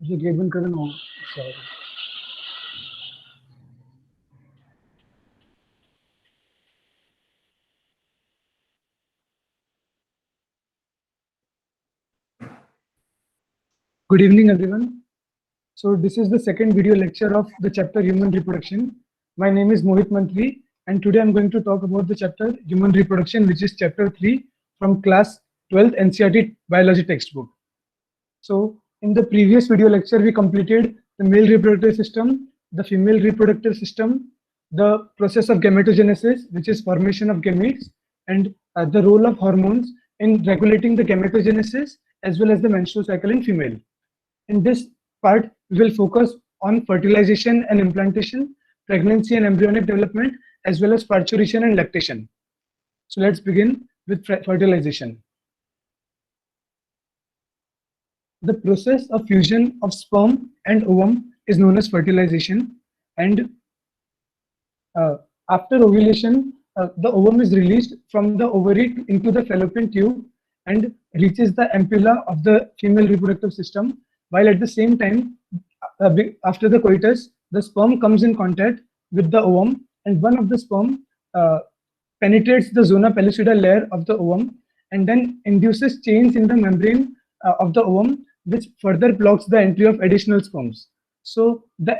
मुझे गेट बंद करना हो sorry Good evening, everyone. So, this is the second video lecture of the chapter Human Reproduction. My name is Mohit Mantri, and today I'm going to talk about the chapter Human Reproduction, which is chapter 3 from class 12th NCERT biology textbook. So, in the previous video lecture, we completed the male reproductive system, the female reproductive system, the process of gametogenesis, which is formation of gametes, and the role of hormones in regulating the gametogenesis as well as the menstrual cycle in female. In this part, we will focus on fertilization and implantation, pregnancy and embryonic development, as well as parturition and lactation. So let's begin with fertilization. The process of fusion of sperm and ovum is known as fertilization, and after ovulation, the ovum is released from the ovary into the fallopian tube and reaches the ampulla of the female reproductive system, while at the same time, after the coitus, the sperm comes in contact with the ovum, and one of the sperm penetrates the zona pellucida layer of the ovum and then induces change in the membrane of the ovum, which further blocks the entry of additional sperms. So the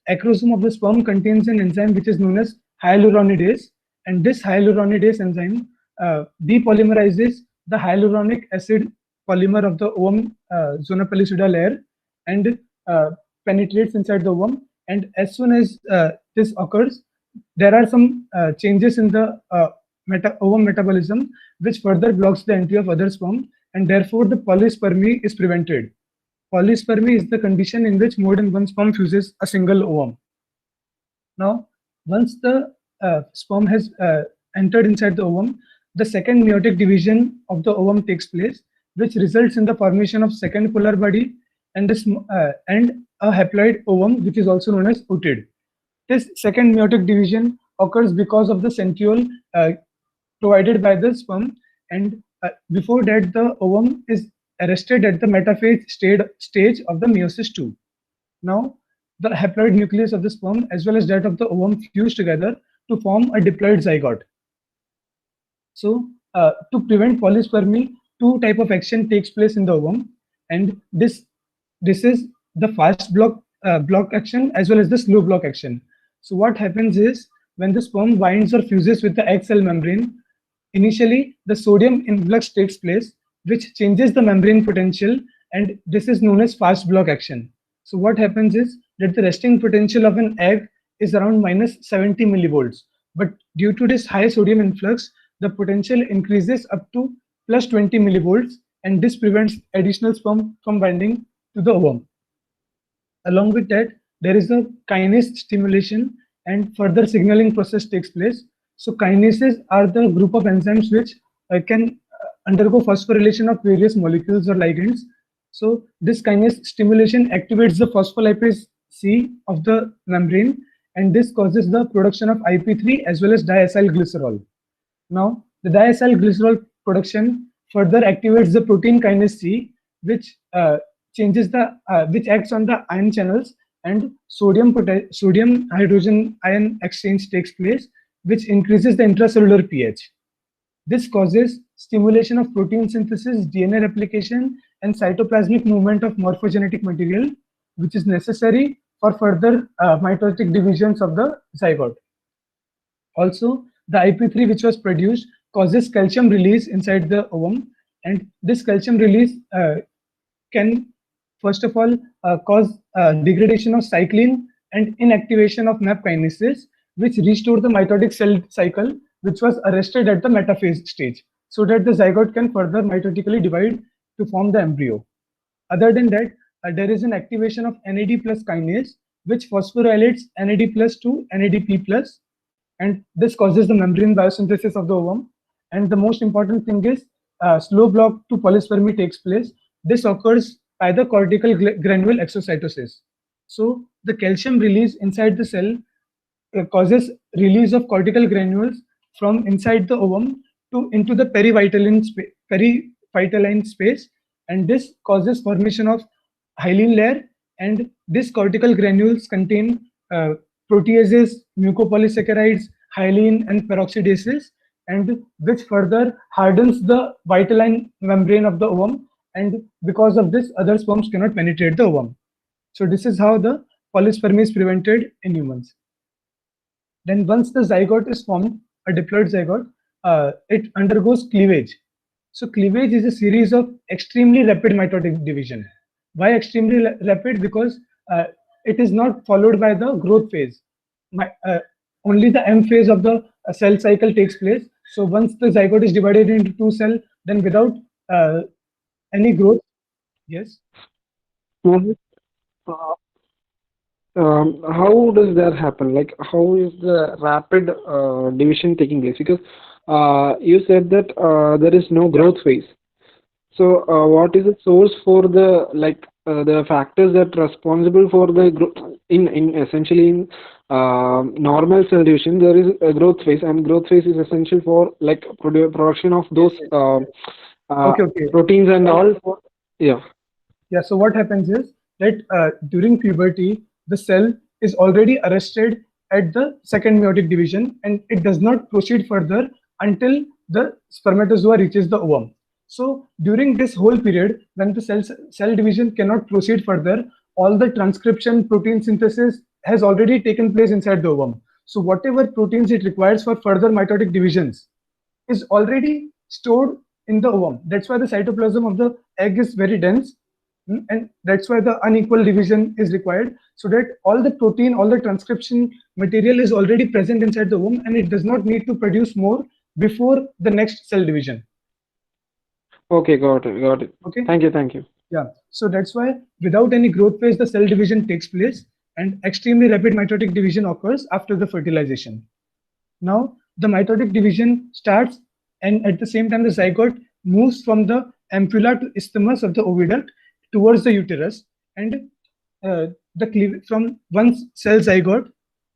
acrosome of the sperm contains an enzyme which is known as hyaluronidase, and this hyaluronidase enzyme depolymerizes the hyaluronic acid polymer of the ovum zona pellucida layer and penetrates inside the ovum. And as soon as this occurs, there are some changes in the ovum metabolism which further blocks the entry of other sperm, and therefore the polyspermy is prevented. Polyspermy is the condition in which more than one sperm fuses a single ovum. Now, once the sperm has entered inside the ovum, the second meiotic division of the ovum takes place, which results in the formation of second polar body and a haploid ovum, which is also known as otid. This second meiotic division occurs because of the centriole provided by the sperm, and before that, the ovum is arrested at the metaphase stage of the meiosis II. Now, the haploid nucleus of the sperm as well as that of the ovum fuse together to form a diploid zygote. So, to prevent polyspermy, two type of action takes place in the ovum, and this is the fast block action as well as the slow block action. So what happens is when the sperm binds or fuses with the egg cell membrane, initially the sodium influx takes place, which changes the membrane potential, and this is known as fast block action. So what happens is that the resting potential of an egg is around minus 70 millivolts, but due to this high sodium influx, the potential increases up to plus 20 millivolts, and this prevents additional sperm from binding to the ovum. Along with that, there is a kinase stimulation and further signaling process takes place. So kinases are the group of enzymes which can undergo phosphorylation of various molecules or ligands. So this kinase stimulation activates the phospholipase C of the membrane, and this causes the production of IP3 as well as diacylglycerol. Now, the diacylglycerol production further activates the protein kinase C, which which acts on the ion channels, and sodium hydrogen ion exchange takes place, which increases the intracellular pH. This causes stimulation of protein synthesis, DNA replication, and cytoplasmic movement of morphogenetic material, which is necessary for further mitotic divisions of the zygote. Also, the IP3 which was produced causes calcium release inside the ovum, and this calcium release can first of all cause degradation of cyclin and inactivation of MAP kinases, which restore the mitotic cell cycle, which was arrested at the metaphase stage, so that the zygote can further mitotically divide to form the embryo. Other than that, there is an activation of NAD plus kinase, which phosphorylates NAD plus to NADP plus, and this causes the membrane biosynthesis of the ovum. And the most important thing is slow block to polyspermy takes place. This occurs by the cortical granule exocytosis. So the calcium release inside the cell causes release of cortical granules from inside the ovum to into the perivitelline space, and this causes formation of hyaline layer and these cortical granules contain proteases, mucopolysaccharides, hyaline, and peroxidases, and which further hardens the vitelline membrane of the ovum, and because of this, other sperms cannot penetrate the ovum. So this is how the polyspermy is prevented in humans. Then once the zygote is formed, a diploid zygote, it undergoes cleavage. So cleavage is a series of extremely rapid mitotic division. Why extremely rapid? Because it is not followed by the growth phase. Only the M phase of the cell cycle takes place. So once the zygote is divided into two cells, then without any growth, yes. Mhm. Uh, how does that happen? Like, how is the rapid division taking place? Because you said that there is no Yeah. growth phase. So, what is the source for the the factors that responsible for the growth in essentially in normal cell division? There is a growth phase, and growth phase is essential for like production of Yes, those yes, yes. Okay, okay. proteins and all. For, yeah. Yeah, so what happens is that during puberty, the cell is already arrested at the second meiotic division and it does not proceed further until the spermatozoa reaches the ovum. So during this whole period, when the cell division cannot proceed further, all the transcription protein synthesis has already taken place inside the ovum. So whatever proteins it requires for further mitotic divisions is already stored in the ovum. That's why the cytoplasm of the egg is very dense, and that's why the unequal division is required, so that all the protein, all the transcription material is already present inside the ovum, and it does not need to produce more before the next cell division. Okay, got it, got it. Okay. Thank you, thank you. Yeah, so that's why without any growth phase, the cell division takes place, and extremely rapid mitotic division occurs after the fertilization. Now, the mitotic division starts, and at the same time, the zygote moves from the ampulla to isthmus of the oviduct towards the uterus, and from one cell zygote,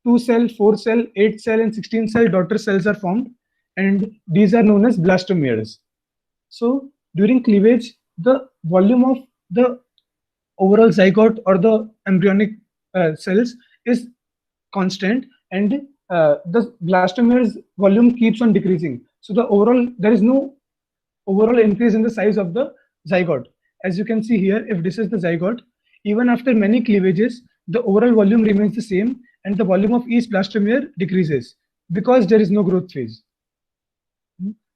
2 cell, 4 cell, 8 cell, and 16 cell daughter cells are formed, and these are known as blastomeres. So during cleavage, the volume of the overall zygote or the embryonic cells is constant, and the blastomere's volume keeps on decreasing. So there is no overall increase in the size of the zygote. As you can see here, if this is the zygote, even after many cleavages, the overall volume remains the same, and the volume of each blastomere decreases because there is no growth phase.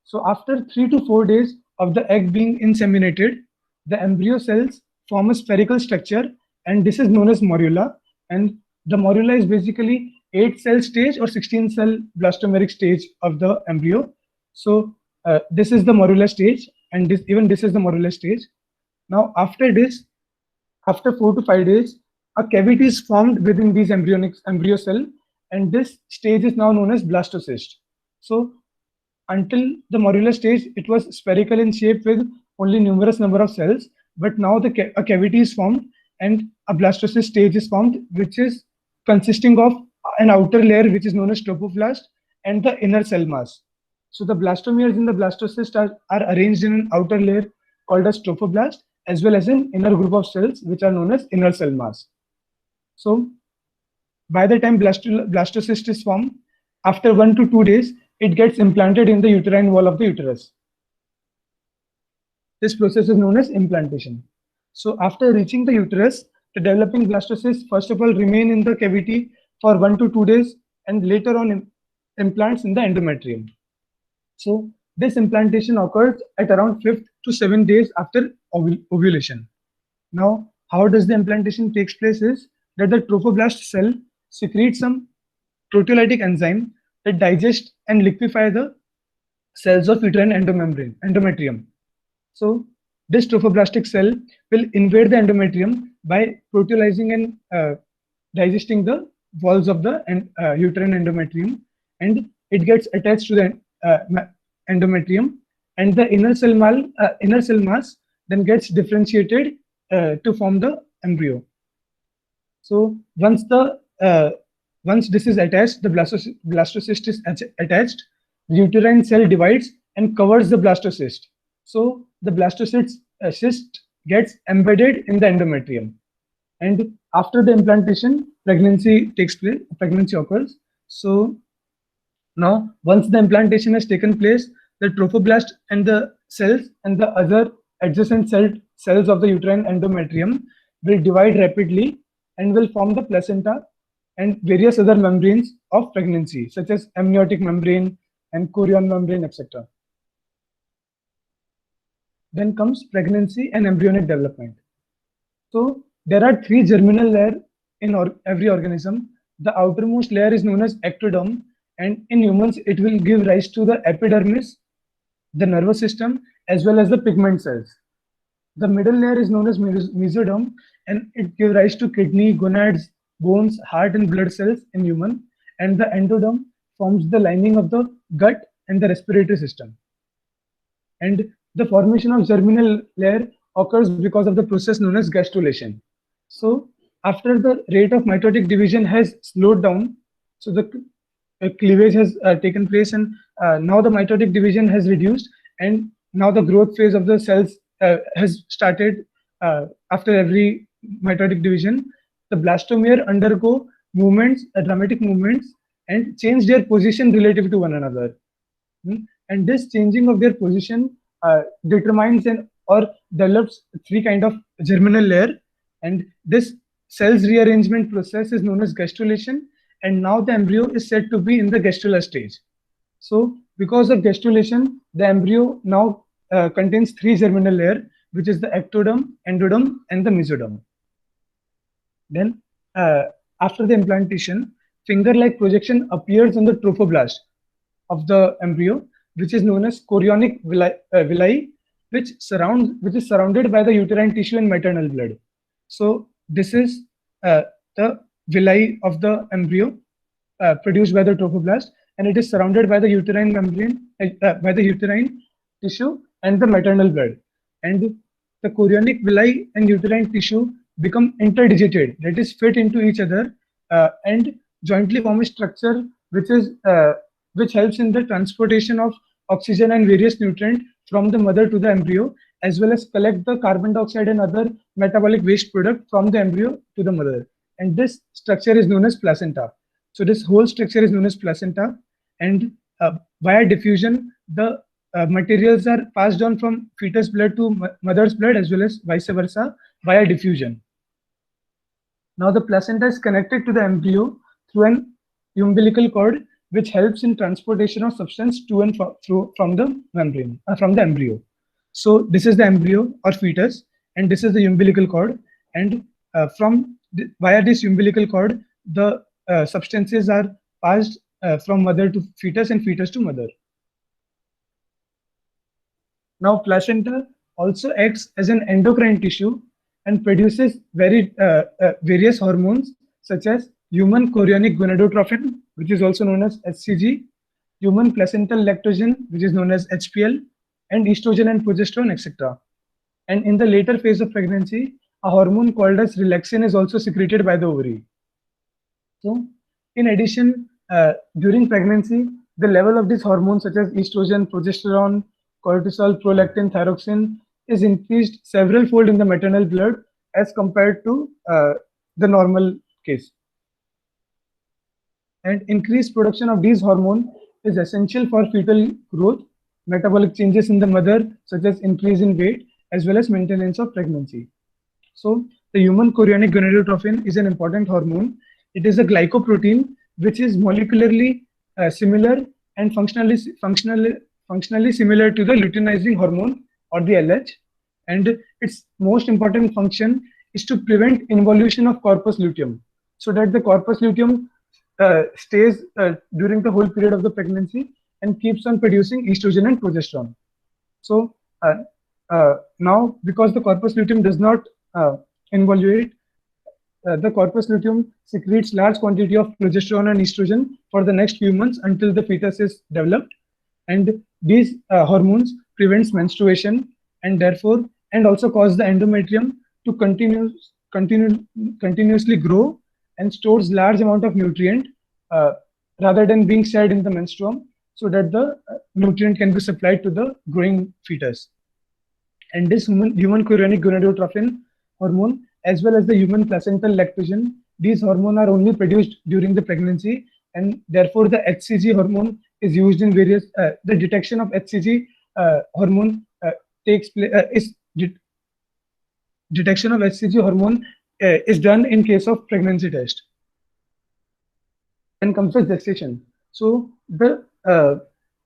So after 3 to 4 days of the egg being inseminated, the embryo cells form a spherical structure, and this is known as morula. And the morula is basically 8 cell stage or 16 cell blastomeric stage of the embryo. So this is the morula stage, and this is the morula stage. Now after this, after 4 to 5 days, a cavity is formed within these embryo cell, and this stage is now known as blastocyst. So until the morula stage, it was spherical in shape with only numerous number of cells, but now a cavity is formed and a blastocyst stage is formed, which is consisting of an outer layer which is known as trophoblast and the inner cell mass. So the blastomeres in the blastocyst are arranged in an outer layer called as trophoblast, as well as an inner group of cells which are known as inner cell mass. So by the time blastocyst is formed, after 1 to 2 days, it gets implanted in the uterine wall of the uterus. This process is known as implantation. So after reaching the uterus, the developing blastocysts first of all remain in the cavity for 1 to 2 days, and later on implants in the endometrium. So this implantation occurs at around 5th to 7th days after ovulation. Now, how does the implantation takes place is that the trophoblast cell secretes some proteolytic enzyme that digest and liquefy the cells of uterine endometrium. So this trophoblastic cell will invade the endometrium by proteolizing and digesting the walls of the uterine endometrium, and it gets attached to the endometrium, and the inner cell mass then gets differentiated to form the embryo. So once this is attached, the blastocyst is attached, the uterine cell divides and covers the blastocyst. So the blastocyst cyst gets embedded in the endometrium. And after the implantation, pregnancy takes place, pregnancy occurs. So now, once the implantation has taken place, the trophoblast and the cells and the other adjacent cells of the uterine endometrium will divide rapidly and will form the placenta and various other membranes of pregnancy, such as amniotic membrane and chorion membrane, etc. Then comes pregnancy and embryonic development. So there are three germinal layers in every organism. The outermost layer is known as ectoderm, and in humans it will give rise to the epidermis, the nervous system, as well as the pigment cells. The middle layer is known as mesoderm, and it gives rise to kidney, gonads, bones, heart, and blood cells in human. And the endoderm forms the lining of the gut and the respiratory system. And the formation of germinal layer occurs because of the process known as gastrulation. So after the rate of mitotic division has slowed down, so the cleavage has taken place, and now the mitotic division has reduced, and now the growth phase of the cells has started. After every mitotic division, the blastomere undergo movements, dramatic movements, and change their position relative to one another. And this changing of their position determines or develops three kind of germinal layer, and this cells rearrangement process is known as gastrulation, and now the embryo is said to be in the gastrular stage. So because of gastrulation, the embryo now contains three germinal layer, which is the ectoderm, endoderm, and the mesoderm. Then after the implantation, finger-like projection appears on the trophoblast of the embryo, which is known as chorionic villi, which is surrounded by the uterine tissue and maternal blood. So this is the villi of the embryo produced by the trophoblast, and it is surrounded by the uterine membrane, by the uterine tissue and the maternal blood. And the chorionic villi and uterine tissue become interdigited, that is, fit into each other and jointly form a structure which helps in the transportation of oxygen and various nutrients from the mother to the embryo, as well as collect the carbon dioxide and other metabolic waste product from the embryo to the mother. And this structure is known as placenta. So this whole structure is known as placenta, and via diffusion, the materials are passed on from fetus blood to mother's blood, as well as vice versa via diffusion. Now the placenta is connected to the embryo through an umbilical cord, which helps in transportation of substance to and from the membrane, from the embryo. So this is the embryo or fetus, and this is the umbilical cord, and via this umbilical cord, the substances are passed from mother to fetus and fetus to mother. Now placenta also acts as an endocrine tissue and produces various hormones such as human chorionic gonadotrophin, which is also known as HCG, human placental lactogen, which is known as HPL, and estrogen and progesterone, etc. And in the later phase of pregnancy, a hormone called as relaxin is also secreted by the ovary. So, in addition, during pregnancy, the level of these hormones such as estrogen, progesterone, cortisol, prolactin, thyroxine is increased several fold in the maternal blood as compared to the normal case. And increased production of these hormones is essential for fetal growth, metabolic changes in the mother, such as increase in weight, as well as maintenance of pregnancy. So the human chorionic gonadotrophin is an important hormone. It is a glycoprotein which is molecularly similar and functionally similar to the luteinizing hormone or the LH. And its most important function is to prevent involution of corpus luteum, so that the corpus luteum stays during the whole period of the pregnancy and keeps on producing estrogen and progesterone. So now, because the corpus luteum does not involute, the corpus luteum secretes large quantity of progesterone and estrogen for the next few months until the fetus is developed, and these hormones prevents menstruation and also cause the endometrium to continuously grow and stores large amount of nutrient rather than being shed in the menstruum, so that the nutrient can be supplied to the growing fetus. And this human chorionic gonadotrophin hormone as well as the human placental lactation, these hormones are only produced during the pregnancy, and therefore the HCG hormone is used in various. The detection of HCG hormone takes place. Detection of HCG hormone is done in case of pregnancy test. Then comes the gestation. So the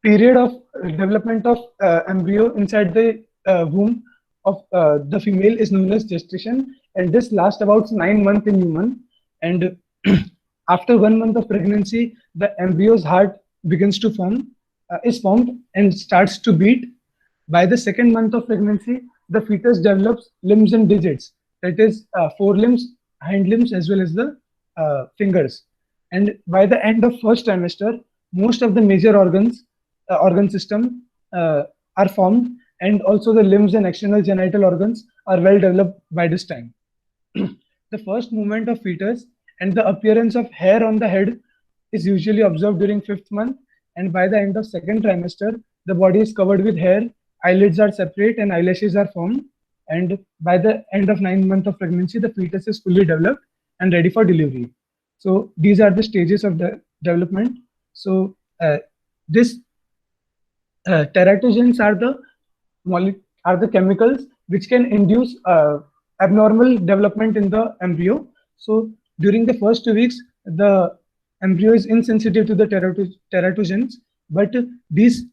period of development of embryo inside the womb of the female is known as gestation, and this lasts about 9 months in human. And after 1 month of pregnancy, the embryo's heart begins to is formed and starts to beat. By the 2nd month of pregnancy, the fetus develops limbs and digits, that is forelimbs, hind limbs, as well as the fingers. And by the end of first trimester, most of the major organ system are formed, and also the limbs and external genital organs are well developed by this time. The first movement of fetus and the appearance of hair on the head is usually observed during 5th month, and by the end of 2nd trimester, the body is covered with hair, eyelids are separate, and eyelashes are formed. And by the end of 9th month of pregnancy, the fetus is fully developed and ready for delivery. So these are the stages of the development. So this teratogens are the chemicals which can induce abnormal development in the embryo. So during the first 2 weeks, the embryo is insensitive to the teratogens, but these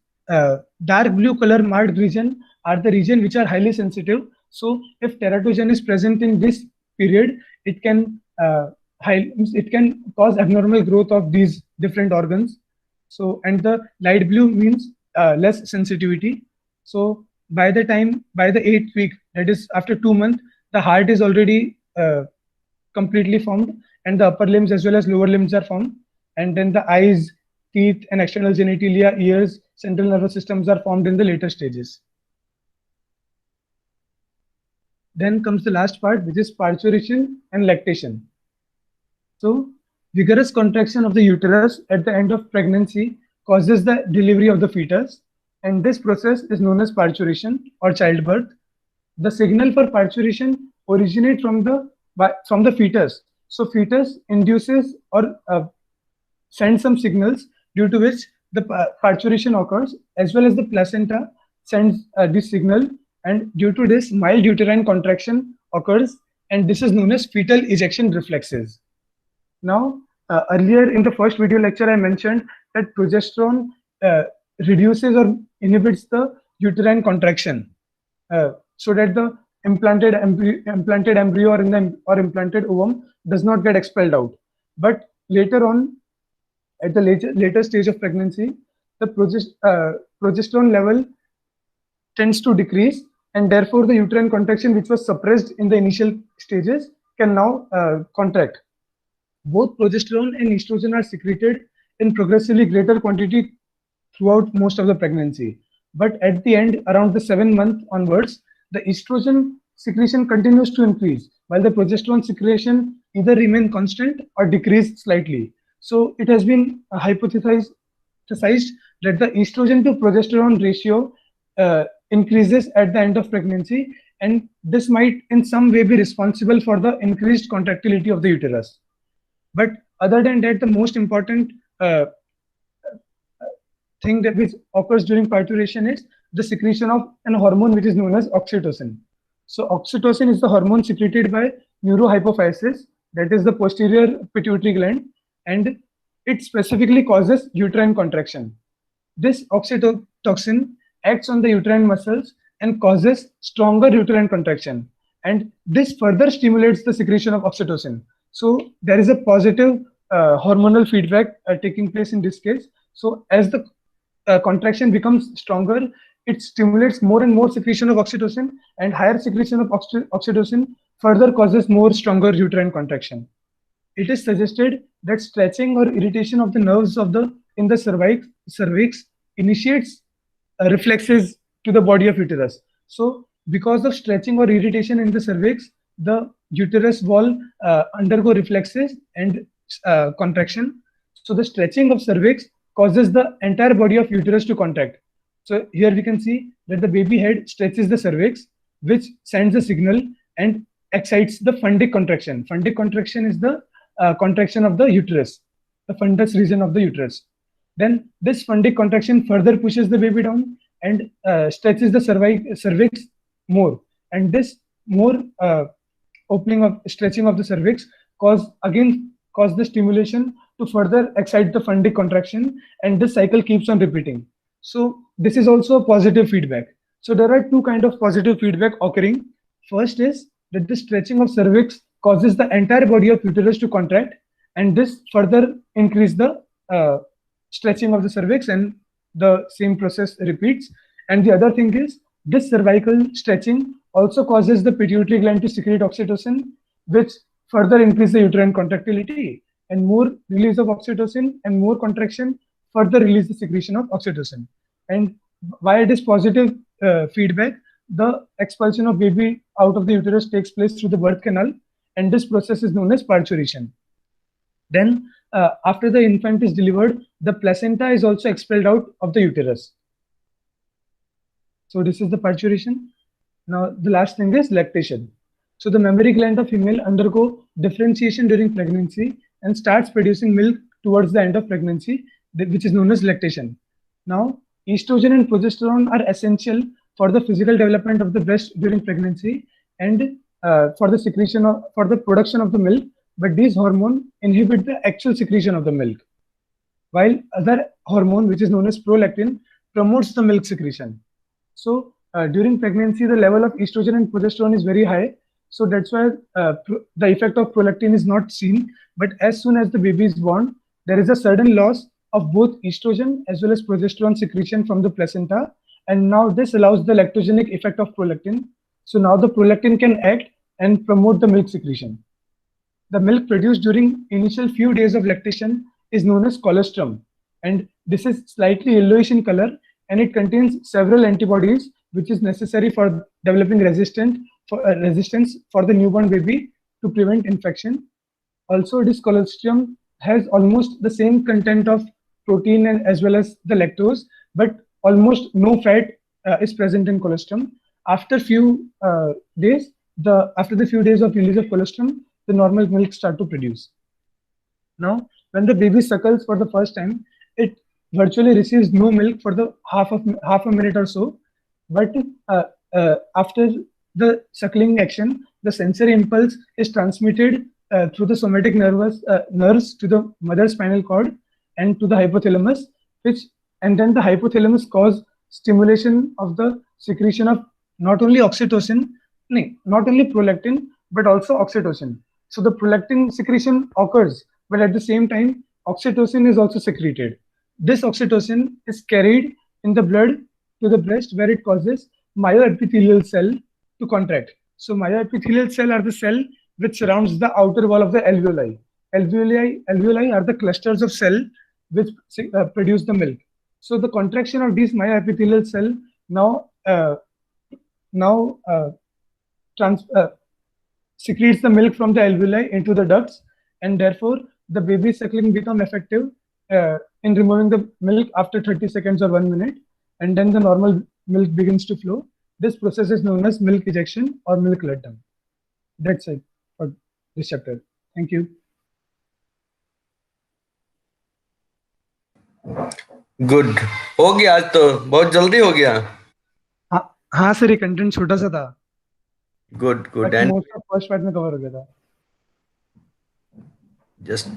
dark blue color marked region are the region which are highly sensitive. So if teratogen is present in this period, it can cause abnormal growth of these different organs. So, and the light blue means less sensitivity. So by the 8th week, that is after 2 months, the heart is already completely formed, and the upper limbs as well as lower limbs are formed, and then the eyes, teeth, and external genitalia, ears, central nervous systems are formed in the later stages. Then comes the last part, which is parturition and lactation. So vigorous contraction of the uterus at the end of pregnancy causes the delivery of the fetus, and this process is known as parturition or childbirth. The signal for parturition originates from the fetus. So fetus induces or sends some signals due to which the parturition occurs, as well as the placenta sends this signal, and due to this mild uterine contraction occurs, and this is known as fetal ejection reflexes. Now earlier in the first video lecture, I mentioned that progesterone reduces or inhibits the uterine contraction, so that the implanted embryo or implanted ovum does not get expelled out. But later on, at the later stage of pregnancy, the progesterone level tends to decrease, and therefore the uterine contraction, which was suppressed in the initial stages, can now contract. Both progesterone and estrogen are secreted in progressively greater quantity throughout most of the pregnancy. But at the end, around the 7th month onwards, the estrogen secretion continues to increase, while the progesterone secretion either remain constant or decrease slightly. So it has been hypothesized that the estrogen to progesterone ratio increases at the end of pregnancy, and this might in some way be responsible for the increased contractility of the uterus. But other than that, the most important thing that which occurs during parturition is the secretion of an hormone which is known as oxytocin. So oxytocin is the hormone secreted by neurohypophysis, that is the posterior pituitary gland, and it specifically causes uterine contraction. This oxytocin acts on the uterine muscles and causes stronger uterine contraction, and this further stimulates the secretion of oxytocin. So there is a positive hormonal feedback taking place in this case. So as the contraction becomes stronger, it stimulates more and more secretion of oxytocin, and higher secretion of oxytocin further causes more stronger uterine contraction. It is suggested that stretching or irritation of the nerves in the cervix initiates reflexes to the body of uterus. So because of stretching or irritation in the cervix, the uterus wall undergo reflexes and contraction. So the stretching of cervix causes the entire body of uterus to contract. So here we can see that the baby head stretches the cervix, which sends a signal, and excites the fundic contraction. Fundic contraction is the contraction of the uterus, the fundus region of the uterus. Then this fundic contraction further pushes the baby down and stretches the cervix more. And this more stretching of the cervix cause the stimulation to further excite the fundic contraction, and this cycle keeps on repeating. So this is also a positive feedback. So there are two kinds of positive feedback occurring. First is that the stretching of cervix causes the entire body of uterus to contract, and this further increase the stretching of the cervix, and the same process repeats. And the other thing is this cervical stretching also causes the pituitary gland to secrete oxytocin, which further increase the uterine contractility, and more release of oxytocin and more contraction further release the secretion of oxytocin. And why it is positive feedback, the expulsion of baby out of the uterus takes place through the birth canal, and this process is known as parturition. Then after the infant is delivered, the placenta is also expelled out of the uterus. So this is the parturition. Now the last thing is lactation. So the mammary gland of female undergo differentiation during pregnancy and starts producing milk towards the end of pregnancy, which is known as lactation. Now estrogen and progesterone are essential for the physical development of the breast during pregnancy and for the production of the milk, but these hormones inhibit the actual secretion of the milk, while other hormone, which is known as prolactin, promotes the milk secretion. So during pregnancy, the level of estrogen and progesterone is very high. So that's why the effect of prolactin is not seen. But as soon as the baby is born, there is a sudden loss of both estrogen as well as progesterone secretion from the placenta. And now this allows the lactogenic effect of prolactin. So now the prolactin can act and promote the milk secretion. The milk produced during initial few days of lactation is known as colostrum. And this is slightly yellowish in color, and it contains several antibodies which is necessary for developing resistance for the newborn baby to prevent infection. Also, this colostrum has almost the same content of protein and as well as the lactose, but almost no fat is present in colostrum. After the few days of release of colostrum, the normal milk start to produce. Now, when the baby suckles for the first time, it virtually receives no milk for the half a minute or so. But after the suckling action, the sensory impulse is transmitted through the somatic nerves to the mother's spinal cord and to the hypothalamus, and then the hypothalamus cause stimulation of the secretion of not only prolactin, but also oxytocin. So the prolactin secretion occurs, but at the same time, oxytocin is also secreted. This oxytocin is carried in the blood to the breast, where it causes myoepithelial cell to contract. So myoepithelial cell are the cell which surrounds the outer wall of the alveoli. Alveoli are the clusters of cell which produce the milk. So the contraction of these myoepithelial cell secretes the milk from the alveoli into the ducts, and therefore the baby suckling become effective in removing the milk after 30 seconds or 1 minute, and then the normal milk begins to flow. This process is known as milk ejection or milk letdown. That's it for this chapter. Thank you. Good हो गया, आज तो बहुत जल्दी हो गया. हाँ sir, ये कंटेंट छोटा सा था. Good and most of first part में कवर हो गया था. जस्ट